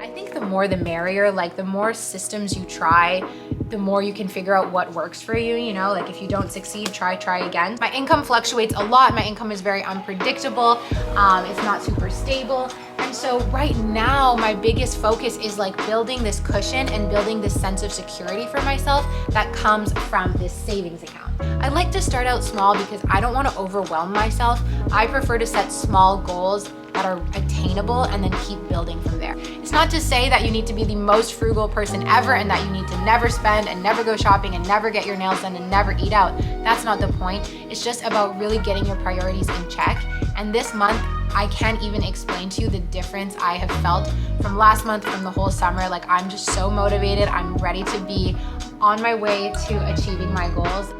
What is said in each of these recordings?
I think the more the merrier. Like the more systems you try, the more you can figure out what works for you, you know? Like if you don't succeed, try again. My income fluctuates a lot. My income is very unpredictable. It's not super stable. And so right now, my biggest focus is like building this cushion and building this sense of security for myself that comes from this savings account. I like to start out small because I don't want to overwhelm myself. I prefer to set small goals that are attainable and then keep building from there. It's not to say that you need to be the most frugal person ever and that you need to never spend and never go shopping and never get your nails done and never eat out. That's not the point. It's just about really getting your priorities in check. And this month, I can't even explain to you the difference I have felt from last month, from the whole summer. Like I'm just so motivated. I'm ready to be on my way to achieving my goals.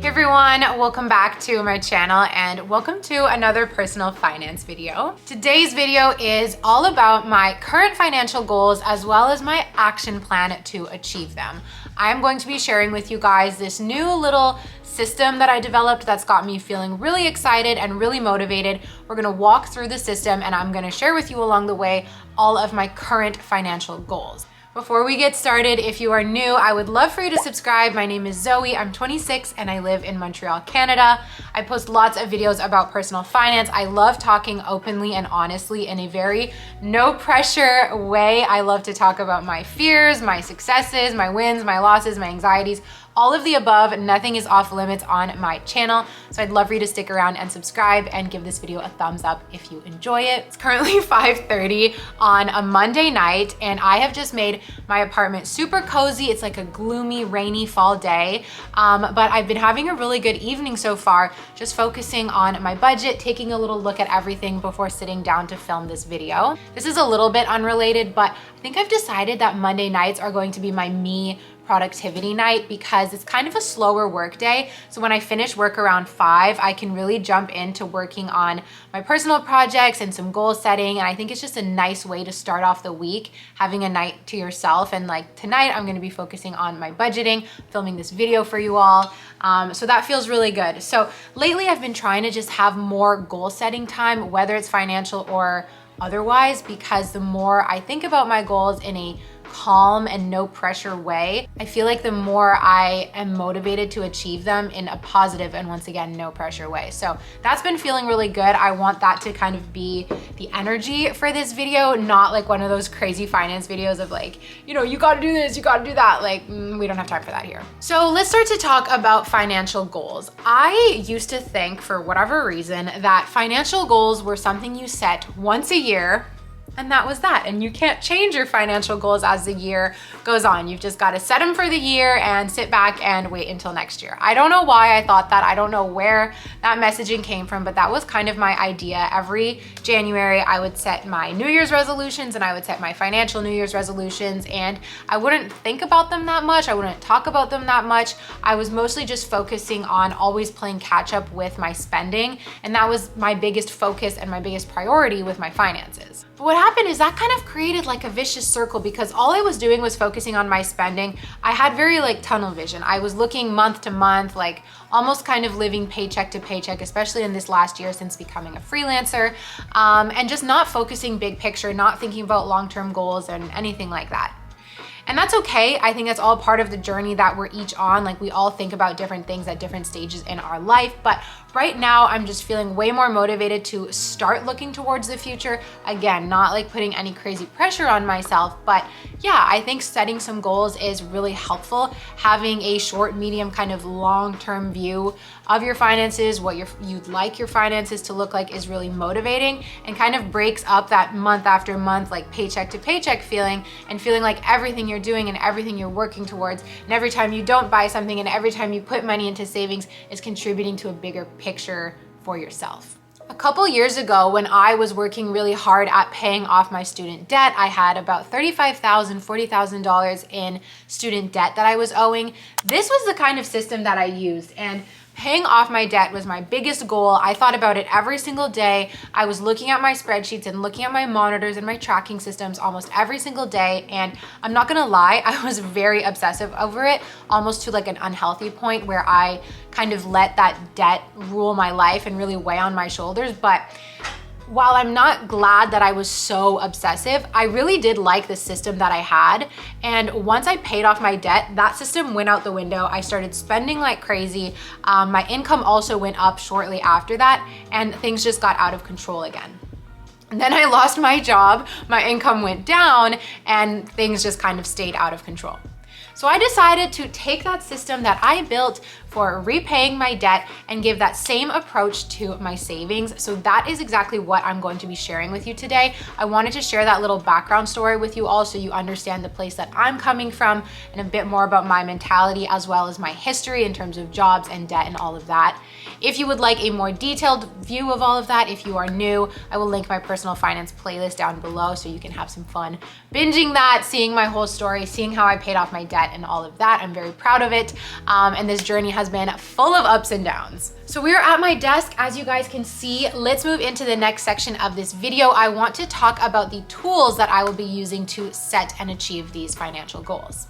Hey everyone, welcome back to my channel and welcome to another personal finance video. Today's video is all about my current financial goals as well as my action plan to achieve them. I'm going to be sharing with you guys this new little system that I developed that's got me feeling really excited and really motivated. We're gonna walk through the system and I'm gonna share with you along the way all of my current financial goals. Before we get started, if you are new, I would love for you to subscribe. My name is Zoey, I'm 26 and I live in Montreal, Canada. I post lots of videos about personal finance. I love talking openly and honestly in a very no pressure way. I love to talk about my fears, my successes, my wins, my losses, my anxieties, all of the above. Nothing is off limits on my channel. So I'd love for you to stick around and subscribe and give this video a thumbs up if you enjoy it. It's currently 5:30 on a Monday night and I have just made my apartment super cozy. It's like a gloomy, rainy fall day. But I've been having a really good evening so far, just focusing on my budget, taking a little look at everything before sitting down to film this video. This is a little bit unrelated, but I think I've decided that Monday nights are going to be my me productivity night because it's kind of a slower work day. So when I finish work around 5, I can really jump into working on my personal projects and some goal setting. And I think it's just a nice way to start off the week, having a night to yourself. And like tonight, I'm gonna be focusing on my budgeting, filming this video for you all. So that feels really good. So lately I've been trying to just have more goal setting time, whether it's financial or otherwise, because the more I think about my goals in a calm and no pressure way, I feel like the more I am motivated to achieve them in a positive and once again, no pressure way. So that's been feeling really good. I want that to kind of be the energy for this video, not like one of those crazy finance videos of like, you know, you gotta do this, you gotta do that. Like, we don't have time for that here. So let's start to talk about financial goals. I used to think, for whatever reason, that financial goals were something you set once a year and that was that. And you can't change your financial goals as the year goes on. You've just got to set them for the year and sit back and wait until next year. I don't know why I thought that. I don't know where that messaging came from, but that was kind of my idea. Every January, I would set my New Year's resolutions and I would set my financial New Year's resolutions, and I wouldn't think about them that much. I wouldn't talk about them that much. I was mostly just focusing on always playing catch up with my spending. And that was my biggest focus and my biggest priority with my finances. But what happened is that kind of created like a vicious circle because all I was doing was focusing on my spending. I had very like tunnel vision. I was looking month to month, like almost kind of living paycheck to paycheck, especially in this last year since becoming a freelancer, and just not focusing big picture, not thinking about long-term goals and anything like that. And that's okay. I think that's all part of the journey that we're each on. Like we all think about different things at different stages in our life. But right now I'm just feeling way more motivated to start looking towards the future. Again, not like putting any crazy pressure on myself, but yeah, I think setting some goals is really helpful. Having a short, medium, kind of long-term view of your finances, what you'd like your finances to look like, is really motivating and kind of breaks up that month after month, like paycheck to paycheck feeling, and feeling like everything you're doing and everything you're working towards, and every time you don't buy something and every time you put money into savings is contributing to a bigger picture for yourself. A couple years ago, when I was working really hard at paying off my student debt, I had about $35,000, $40,000 in student debt that I was owing. This was the kind of system that I used, and paying off my debt was my biggest goal. I thought about it every single day. I was looking at my spreadsheets and looking at my monitors and my tracking systems almost every single day. And I'm not gonna lie, I was very obsessive over it, almost to like an unhealthy point where I kind of let that debt rule my life and really weigh on my shoulders. But while I'm not glad that I was so obsessive, I really did like the system that I had. And once I paid off my debt, that system went out the window. I started spending like crazy. My income also went up shortly after that, and things just got out of control again. And then I lost my job, my income went down, and things just kind of stayed out of control. So I decided to take that system that I built for repaying my debt and give that same approach to my savings. So that is exactly what I'm going to be sharing with you today. I wanted to share that little background story with you all so you understand the place that I'm coming from and a bit more about my mentality as well as my history in terms of jobs and debt and all of that. If you would like a more detailed view of all of that, if you are new, I will link my personal finance playlist down below so you can have some fun binging that, seeing my whole story, seeing how I paid off my debt and all of that. I'm very proud of it. And this journey has been full of ups and downs. So we're at my desk, as you guys can see. Let's move into the next section of this video. I want to talk about the tools that I will be using to set and achieve these financial goals.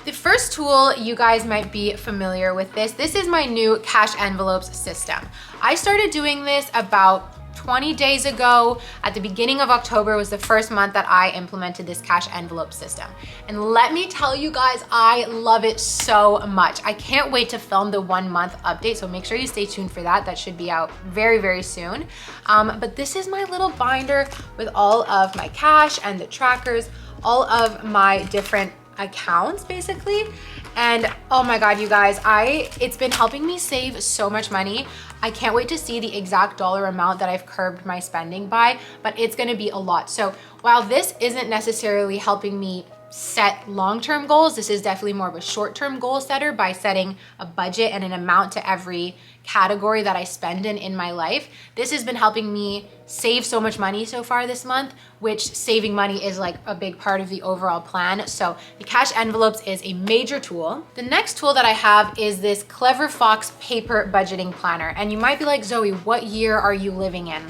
The first tool, you guys might be familiar with this. This is my new cash envelopes system. I started doing this about 20 days ago. At the beginning of October was the first month that I implemented this cash envelope system. And let me tell you guys, I love it so much. I can't wait to film the 1 month update. So make sure you stay tuned for that. That should be out very, very soon. But this is my little binder with all of my cash and the trackers, all of my different accounts basically. And oh my God, you guys, it's been helping me save so much money. I can't wait to see the exact dollar amount that I've curbed my spending by, but it's gonna be a lot. So while this isn't necessarily helping me set long-term goals, this is definitely more of a short-term goal setter by setting a budget and an amount to every category that I spend in my life. This has been helping me save so much money so far this month, which saving money is like a big part of the overall plan. So the cash envelopes is a major tool. The next tool that I have is this Clever Fox paper budgeting planner. And you might be like, Zoe, what year are you living in?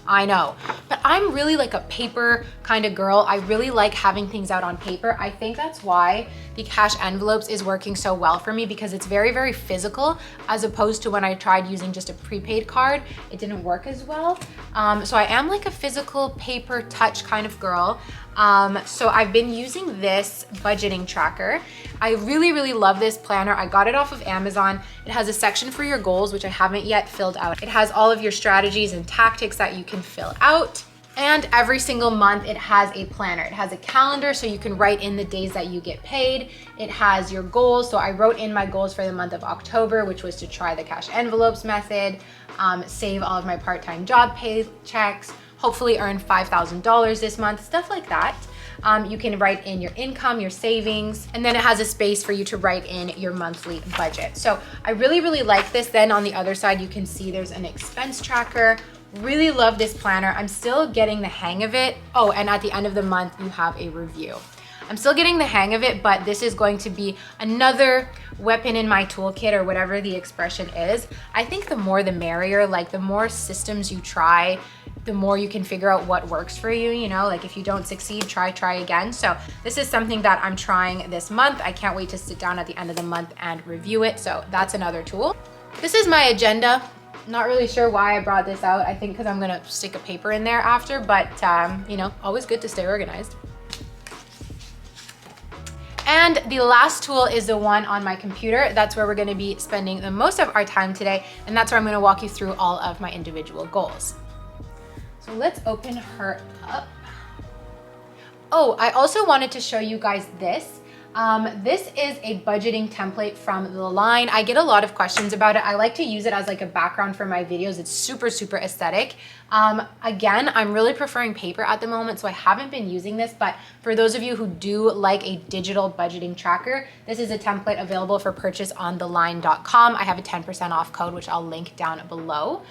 I know, but I'm really like a paper kind of girl. I really like having things out on paper. I think that's why the cash envelopes is working so well for me, because it's very, very physical, as opposed to when I tried using just a prepaid card, it didn't work as well. So I am like a physical paper touch kind of girl. So I've been using this budgeting tracker. I really, really love this planner. I got it off of Amazon. It has a section for your goals, which I haven't yet filled out. It has all of your strategies and tactics that you can fill out. And every single month it has a planner. It has a calendar so you can write in the days that you get paid. It has your goals. So I wrote in my goals for the month of October, which was to try the cash envelopes method, save all of my part-time job paychecks, hopefully earn $5,000 this month, stuff like that. You can write in your income, your savings, and then it has a space for you to write in your monthly budget. So I really, really like this. Then on the other side, you can see there's an expense tracker. Really love this planner. I'm still getting the hang of it. Oh, and at the end of the month, you have a review. I'm still getting the hang of it, but this is going to be another weapon in my toolkit, or whatever the expression is. I think the more the merrier. Like the more systems you try, the more you can figure out what works for you, you know, like if you don't succeed, try again. So this is something that I'm trying this month. I can't wait to sit down at the end of the month and review it. So that's another tool. This is my agenda. Not really sure why I brought this out. I think because I'm gonna stick a paper in there after, but you know, always good to stay organized. And the last tool is the one on my computer. That's where we're gonna be spending the most of our time today. And that's where I'm gonna walk you through all of my individual goals. So let's open her up. Oh, I also wanted to show you guys this. This is a budgeting template from The Line. I get a lot of questions about it. I like to use it as like a background for my videos. It's super, super aesthetic. Again, I'm really preferring paper at the moment, so I haven't been using this, but for those of you who do like a digital budgeting tracker, this is a template available for purchase on theline.com. I have a 10% off code, which I'll link down below.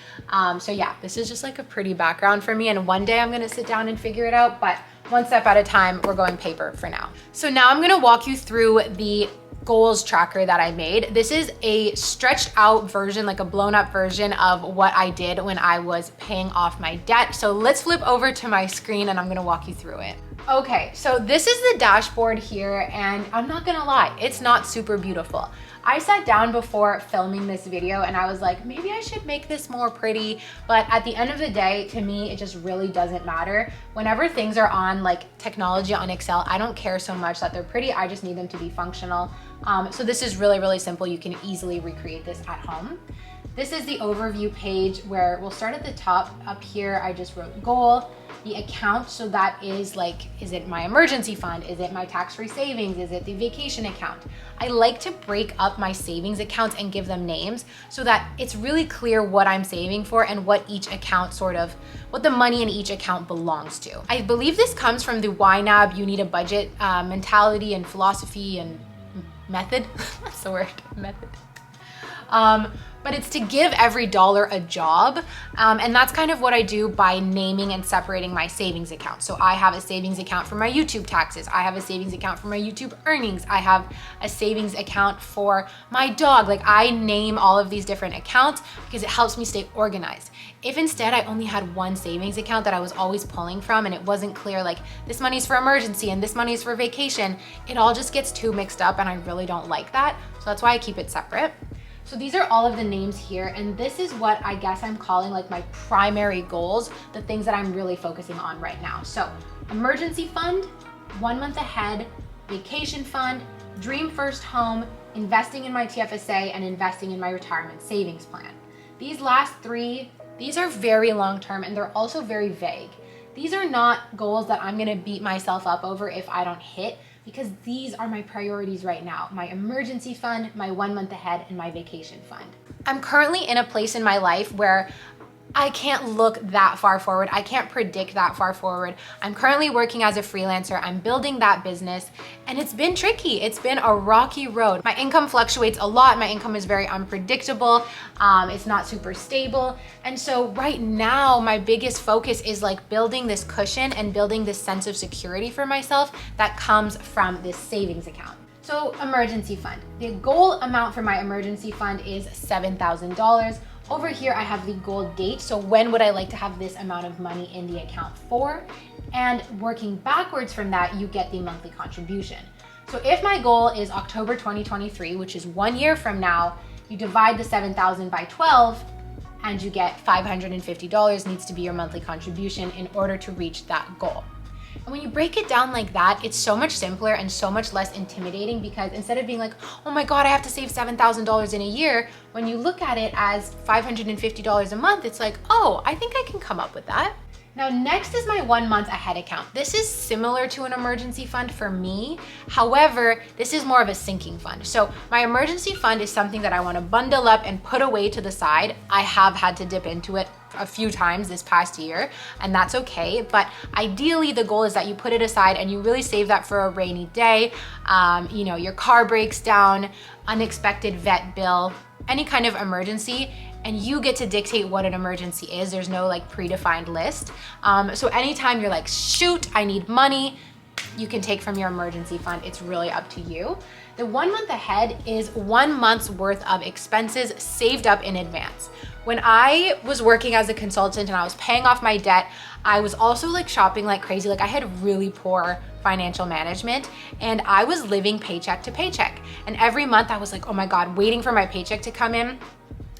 So yeah, this is just like a pretty background for me, and one day I'm gonna sit down and figure it out, but one step at a time, we're going paper for now. So now I'm gonna walk you through the goals tracker that I made. This is a stretched out version, like a blown up version of what I did when I was paying off my debt. So let's flip over to my screen and I'm gonna walk you through it. Okay, so this is the dashboard here, and I'm not gonna lie, it's not super beautiful. I sat down before filming this video and I was like, maybe I should make this more pretty, but at the end of the day, to me, it just really doesn't matter. Whenever things are on like technology on Excel, I don't care so much that they're pretty, I just need them to be functional. So this is really, really simple. You can easily recreate this at home. This is the overview page where we'll start at the top. Up here, I just wrote goal, the account. So that is like, is it my emergency fund? Is it my tax-free savings? Is it the vacation account? I like to break up my savings accounts and give them names so that it's really clear what I'm saving for and what each account what the money in each account belongs to. I believe this comes from the YNAB, you need a budget mentality and philosophy and method. That's the word, method. But it's to give every dollar a job. And that's kind of what I do by naming and separating my savings account. So I have a savings account for my YouTube taxes. I have a savings account for my YouTube earnings. I have a savings account for my dog. Like I name all of these different accounts because it helps me stay organized. If instead I only had one savings account that I was always pulling from and it wasn't clear, like this money's for emergency and this money's for vacation, it all just gets too mixed up and I really don't like that. So that's why I keep it separate. So these are all of the names here, and this is what I guess I'm calling like my primary goals, the things that I'm really focusing on right now. So emergency fund, 1 month ahead, vacation fund, dream first home, investing in my TFSA, and investing in my retirement savings plan. These last three, these are very long-term and they're also very vague. These are not goals that I'm gonna beat myself up over if I don't hit, because these are my priorities right now. My emergency fund, my 1 month ahead, and my vacation fund. I'm currently in a place in my life where I can't look that far forward. I can't predict that far forward. I'm currently working as a freelancer. I'm building that business and it's been tricky. It's been a rocky road. My income fluctuates a lot. My income is very unpredictable. It's not super stable. And so right now, my biggest focus is like building this cushion and building this sense of security for myself that comes from this savings account. So emergency fund. The goal amount for my emergency fund is $7,000. Over here, I have the goal date. So when would I like to have this amount of money in the account for? And working backwards from that, you get the monthly contribution. So if my goal is October 2023, which is 1 year from now, you divide the 7,000 by 12 and you get $550 needs to be your monthly contribution in order to reach that goal. And when you break it down like that, it's so much simpler and so much less intimidating, because instead of being like, oh my God, I have to save $7,000 in a year, when you look at it as $550 a month, it's like, oh, I think I can come up with that. Now, next is my 1 month ahead account. This is similar to an emergency fund for me. However, this is more of a sinking fund. So my emergency fund is something that I want to bundle up and put away to the side. I have had to dip into it a few times this past year, and that's okay. But ideally, the goal is that you put it aside and you really save that for a rainy day. You know, your car breaks down, unexpected vet bill, any kind of emergency, and you get to dictate what an emergency is. There's no like predefined list. So anytime you're like, shoot, I need money, you can take from your emergency fund. It's really up to you. The 1 month ahead is 1 month's worth of expenses saved up in advance. When I was working as a consultant and I was paying off my debt, I was also like shopping like crazy. Like I had really poor financial management and I was living paycheck to paycheck. And every month I was like, oh my God, waiting for my paycheck to come in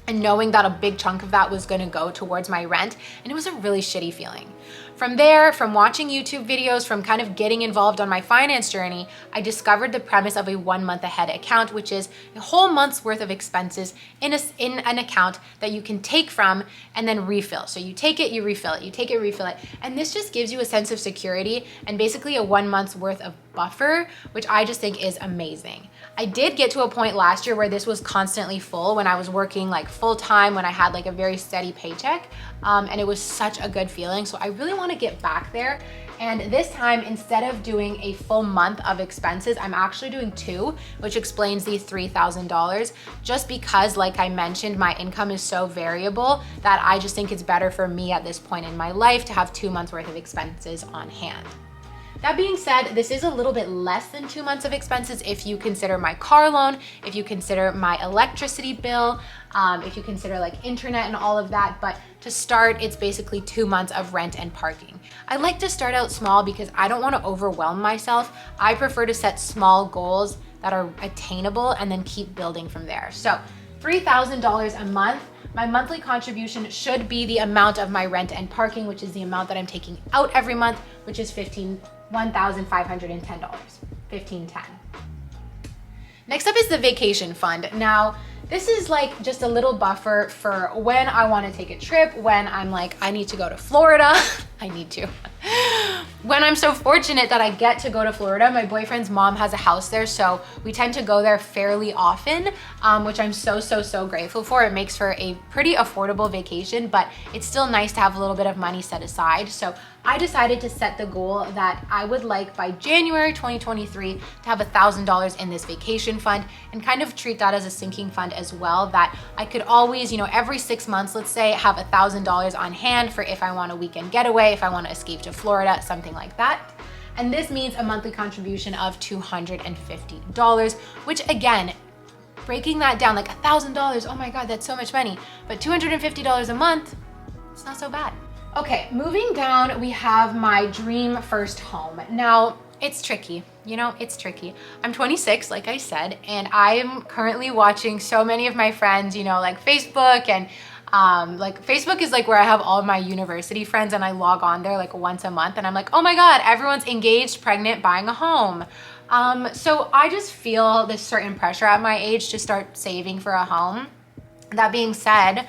and knowing that a big chunk of that was gonna go towards my rent. And it was a really shitty feeling. From there, from watching YouTube videos, from kind of getting involved on my finance journey, I discovered the premise of a 1 month ahead account, which is a whole month's worth of expenses in an account that you can take from and then refill. So you take it, you refill it, you take it, refill it. And this just gives you a sense of security and basically a 1 month's worth of buffer, which I just think is amazing. I did get to a point last year where this was constantly full when I was working like full time, when I had like a very steady paycheck, and it was such a good feeling. So I really want to get back there. And this time, instead of doing a full month of expenses, I'm actually doing 2, which explains the $3,000, just because, like I mentioned, my income is so variable that I just think it's better for me at this point in my life to have 2 months worth of expenses on hand. That being said, this is a little bit less than 2 months of expenses if you consider my car loan, if you consider my electricity bill, if you consider like internet and all of that. But to start, it's basically 2 months of rent and parking. I like to start out small because I don't want to overwhelm myself. I prefer to set small goals that are attainable and then keep building from there. So $3,000 a month. My monthly contribution should be the amount of my rent and parking, which is the amount that I'm taking out every month, which is $1,510, $1,510. Next up is the vacation fund. Now, this is like just a little buffer for when I want to take a trip, when I'm like, I need to go to Florida. I need to. When I'm so fortunate that I get to go to Florida, my boyfriend's mom has a house there, so we tend to go there fairly often, which I'm so grateful for. It makes for a pretty affordable vacation, but it's still nice to have a little bit of money set aside. So I decided to set the goal that I would like by January 2023 to have $1,000 in this vacation fund and kind of treat that as a sinking fund as well, that I could always, every 6 months, let's say, have $1,000 on hand for if I want a weekend getaway, if I want to escape to Florida, something like that. And this means a monthly contribution of $250, which again, breaking that down, like $1,000, oh my God, that's so much money. But $250 a month, it's not so bad. Okay, moving down, we have my dream first home. Now, it's tricky, it's tricky. I'm 26, like I said, and I'm currently watching so many of my friends, like Facebook, and like Facebook is like where I have all of my university friends, and I log on there like once a month, and I'm like, oh my God, everyone's engaged, pregnant, buying a home. So I just feel this certain pressure at my age to start saving for a home. That being said,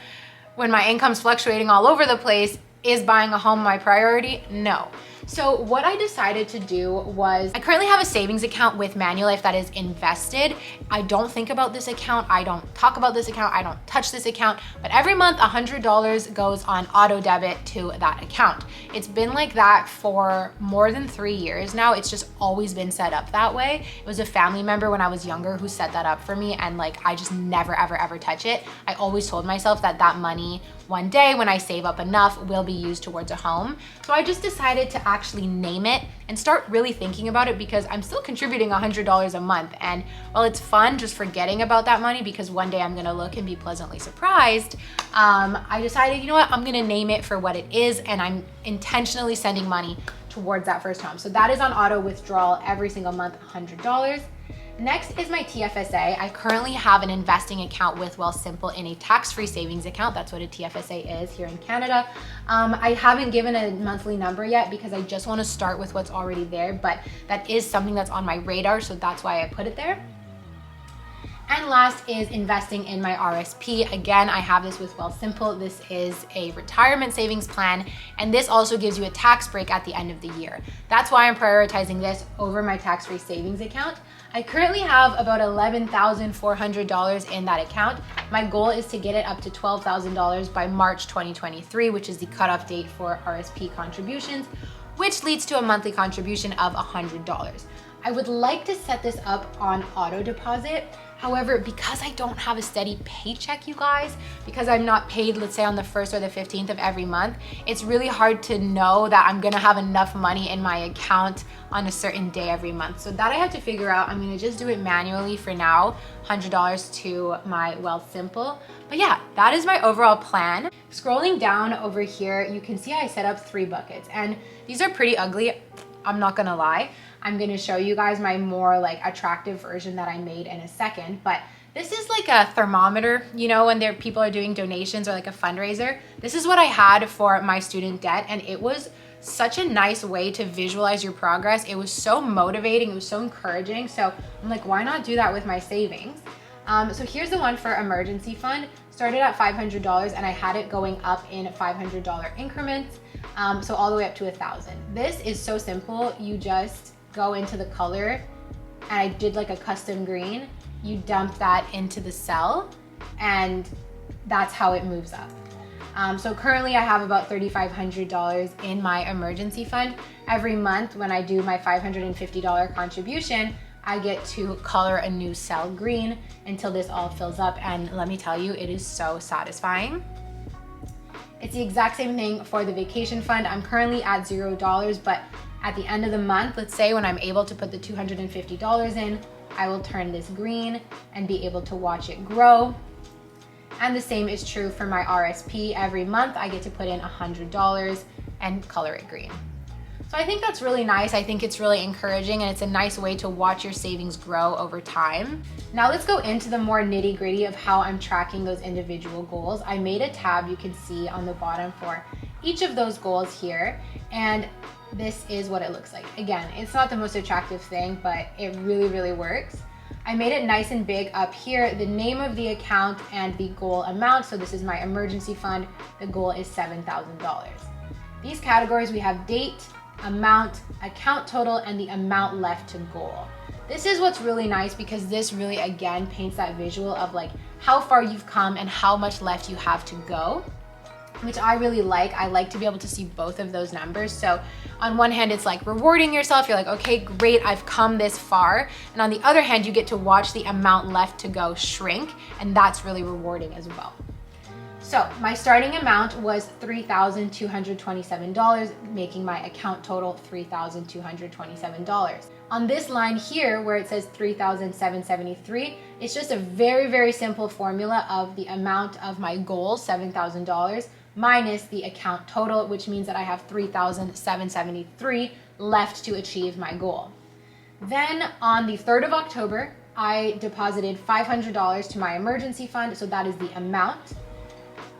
when my income's fluctuating all over the place, is buying a home my priority? No. So what I decided to do was, I currently have a savings account with Manulife that is invested. I don't think about this account. I don't talk about this account. I don't touch this account, but every month $100 goes on auto debit to that account. It's been like that for more than 3 years now. It's just always been set up that way. It was a family member when I was younger who set that up for me, and like, I just never, ever touch it. I always told myself that that money one day when I save up enough will be used towards a home. So I just decided to actually name it and start really thinking about it, because I'm still contributing $100 a month. And while it's fun just forgetting about that money because one day I'm gonna look and be pleasantly surprised, I decided, you know what, I'm gonna name it for what it is, and I'm intentionally sending money towards that first home. So that is on auto withdrawal every single month, $100. Next is my TFSA. I currently have an investing account with Wealthsimple in a tax-free savings account. That's what a TFSA is here in Canada. I haven't given a monthly number yet because I just want to start with what's already there, but that is something that's on my radar, so that's why I put it there. And last is investing in my RSP. Again, I have this with Wealthsimple. This is a retirement savings plan, and this also gives you a tax break at the end of the year. That's why I'm prioritizing this over my tax-free savings account. I currently have about $11,400 in that account. My goal is to get it up to $12,000 by March 2023, which is the cutoff date for RSP contributions, which leads to a monthly contribution of $100. I would like to set this up on auto deposit. However, because I don't have a steady paycheck, you guys, because I'm not paid, let's say on the 1st or the 15th of every month, it's really hard to know that I'm gonna have enough money in my account on a certain day every month. So that I have to figure out. I'm gonna just do it manually for now, $100 to my Wealthsimple. But yeah, that is my overall plan. Scrolling down over here, you can see I set up 3 buckets, and these are pretty ugly, I'm not gonna lie. I'm gonna show you guys my more like attractive version that I made in a second, but this is like a thermometer, when people are doing donations or like a fundraiser. This is what I had for my student debt, and it was such a nice way to visualize your progress. It was so motivating, it was so encouraging. So I'm like, why not do that with my savings? So here's the one for emergency fund. Started at $500, and I had it going up in $500 increments. So all the way up to $1,000. This is so simple. You just go into the color, and I did like a custom green. You dump that into the cell, and that's how it moves up. So currently I have about $3,500 in my emergency fund. Every month when I do my $550 contribution, I get to color a new cell green until this all fills up, and let me tell you, it is so satisfying. It's the exact same thing for the vacation fund. I'm currently at $0, but At the end of the month, let's say when I'm able to put the $250 in, I will turn this green and be able to watch it grow. And the same is true for my RSP. Every month I get to put in $100 and color it green. So I think that's really nice. I think it's really encouraging, and it's a nice way to watch your savings grow over time. Now let's go into the more nitty-gritty of how I'm tracking those individual goals. I made a tab you can see on the bottom for each of those goals here, and this is what it looks like. Again, it's not the most attractive thing, but it really, really works. I made it nice and big up here, the name of the account and the goal amount. So this is my emergency fund. The goal is $7,000. These categories, we have date, amount, account total, and the amount left to goal. This is what's really nice because this really, again, paints that visual of like how far you've come and how much left you have to go, which I really like. I like to be able to see both of those numbers. So on one hand, it's like rewarding yourself. You're like, okay, great, I've come this far. And on the other hand, you get to watch the amount left to go shrink, and that's really rewarding as well. So my starting amount was $3,227, making my account total $3,227. On this line here, where it says $3,773, it's just a very, very simple formula of the amount of my goal, $7,000, minus the account total, which means that I have $3,773 left to achieve my goal. Then on the 3rd of October, I deposited $500 to my emergency fund, so that is the amount.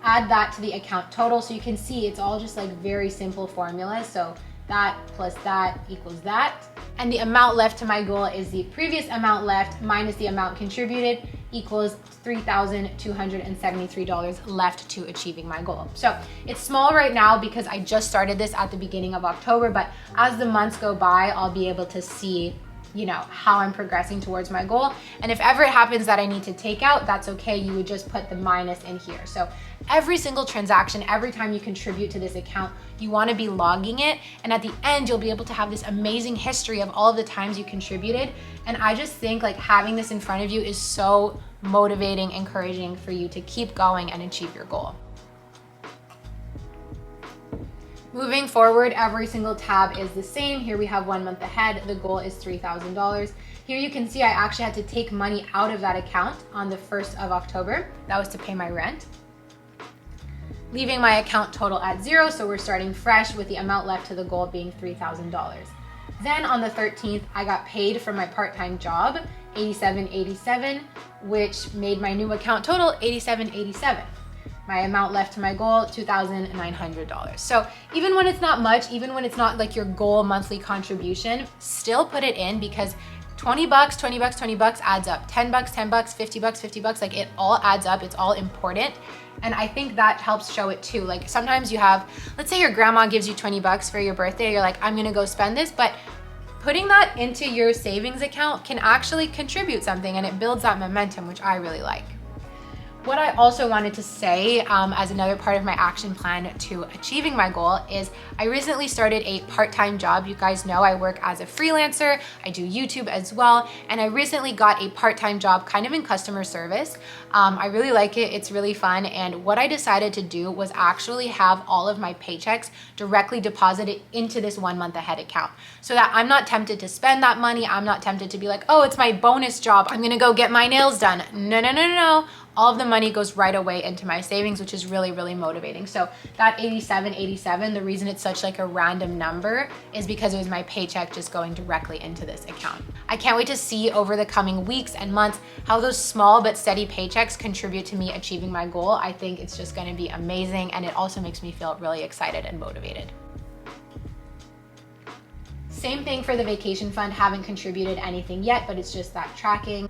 Add that to the account total, so you can see it's all just like very simple formulas. So that plus that equals that. And the amount left to my goal is the previous amount left minus the amount contributed equals $3,273 left to achieving my goal. So it's small right now because I just started this at the beginning of October, but as the months go by, I'll be able to see, you know, how I'm progressing towards my goal. And if ever it happens that I need to take out, that's okay. You would just put the minus in here. So every single transaction, every time you contribute to this account, you want to be logging it. And at the end, you'll be able to have this amazing history of all of the times you contributed. And I just think like having this in front of you is so motivating, encouraging for you to keep going and achieve your goal. Moving forward, every single tab is the same. Here we have 1 month ahead. The goal is $3,000. Here you can see I actually had to take money out of that account on the 1st of October. That was to pay my rent, leaving my account total at 0. So we're starting fresh with the amount left to the goal being $3,000. Then on the 13th, I got paid for my part-time job, $87.87, which made my new account total $87.87. My amount left to my goal, $2,900. So even when it's not much, even when it's not like your goal monthly contribution, still put it in because 20 bucks, 20 bucks, 20 bucks adds up. 10 bucks, 10 bucks, 50 bucks, 50 bucks, like it all adds up. It's all important. And I think that helps show it too. Like sometimes you have, let's say your grandma gives you 20 bucks for your birthday. You're like, I'm gonna go spend this, but putting that into your savings account can actually contribute something, and it builds that momentum, which I really like. What I also wanted to say as another part of my action plan to achieving my goal is I recently started a part-time job. You guys know I work as a freelancer, I do YouTube as well, and I recently got a part-time job kind of in customer service. I really like it, it's really fun, and what I decided to do was actually have all of my paychecks directly deposited into this 1 month ahead account so that I'm not tempted to spend that money. I'm not tempted to be like, oh, it's my bonus job, I'm gonna go get my nails done. No, no, no, no, no. All of the money goes right away into my savings, which is really, really motivating. So that 87.87, the reason it's such like a random number is because it was my paycheck just going directly into this account. I can't wait to see over the coming weeks and months how those small but steady paychecks contribute to me achieving my goal. I think it's just gonna be amazing, and it also makes me feel really excited and motivated. Same thing for the vacation fund, haven't contributed anything yet, but it's just that tracking.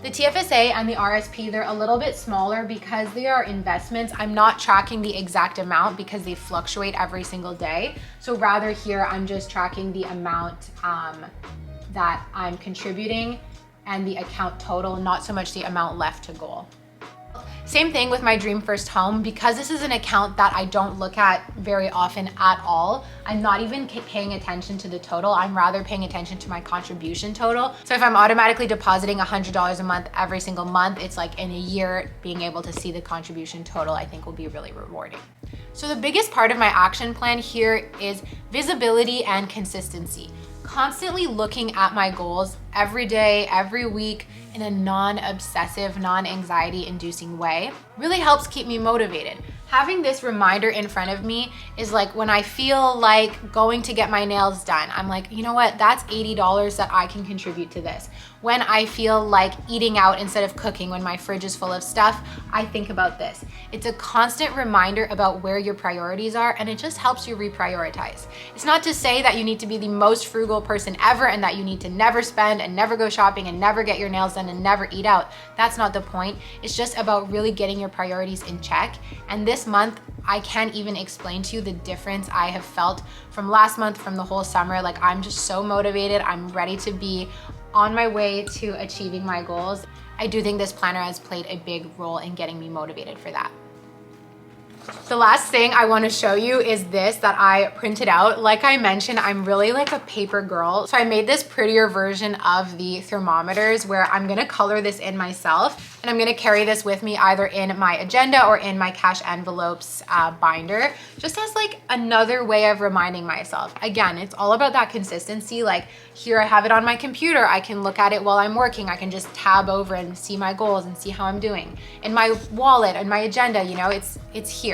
The TFSA and the RSP, they're a little bit smaller because they are investments. I'm not tracking the exact amount because they fluctuate every single day. So rather here, I'm just tracking the amount that I'm contributing and the account total, not so much the amount left to goal. Same thing with my Dream First Home. Because this is an account that I don't look at very often at all, I'm not even paying attention to the total. I'm rather paying attention to my contribution total. So if I'm automatically depositing $100 a month every single month, it's like in a year being able to see the contribution total, I think will be really rewarding. So the biggest part of my action plan here is visibility and consistency. Constantly looking at my goals every day, every week in a non-obsessive, non-anxiety inducing way really helps keep me motivated. Having this reminder in front of me is like when I feel like going to get my nails done, I'm like, you know what, that's $80 that I can contribute to this. When I feel like eating out instead of cooking, when my fridge is full of stuff, I think about this. It's a constant reminder about where your priorities are, and it just helps you reprioritize. It's not to say that you need to be the most frugal person ever and that you need to never spend and never go shopping and never get your nails done and never eat out. That's not the point. It's just about really getting your priorities in check. And this month, I can't even explain to you the difference I have felt from last month, from the whole summer. Like, I'm just so motivated. I'm ready to be on my way to achieving my goals. I do think this planner has played a big role in getting me motivated for that. The last thing I want to show you is this that I printed out. Like I mentioned, I'm really like a paper girl. So I made this prettier version of the thermometers where I'm going to color this in myself, and I'm going to carry this with me either in my agenda or in my cash envelopes binder, just as like another way of reminding myself. Again, it's all about that consistency. Like, here I have it on my computer. I can look at it while I'm working. I can just tab over and see my goals and see how I'm doing. In my wallet and my agenda, you know, it's here.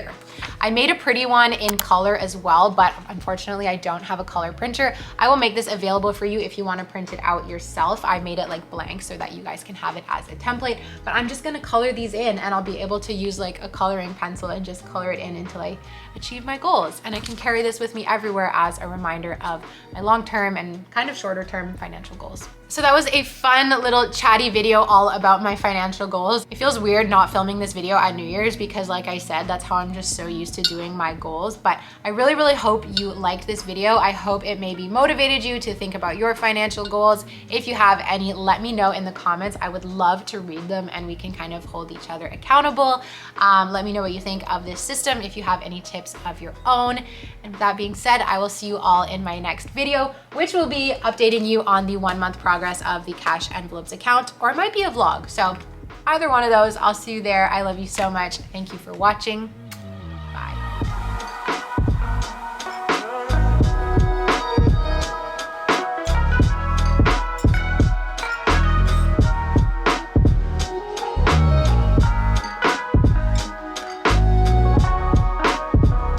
I made a pretty one in color as well, but unfortunately I don't have a color printer. I will make this available for you if you want to print it out yourself. I made it like blank so that you guys can have it as a template, but I'm just gonna color these in, and I'll be able to use like a coloring pencil and just color it in until I achieve my goals. And I can carry this with me everywhere as a reminder of my long-term and kind of shorter-term financial goals. So that was a fun little chatty video all about my financial goals. It feels weird not filming this video at New Year's because, like I said, that's how I'm just so used to doing my goals. But I really, really hope you liked this video. I hope it maybe motivated you to think about your financial goals. If you have any, let me know in the comments. I would love to read them and we can kind of hold each other accountable. Let me know what you think of this system, if you have any tips of your own. And with that being said, I will see you all in my next video, which will be updating you on the 1 month progress of the cash envelopes account, or it might be a vlog. So either one of those, I'll see you there. I love you so much. Thank you for watching.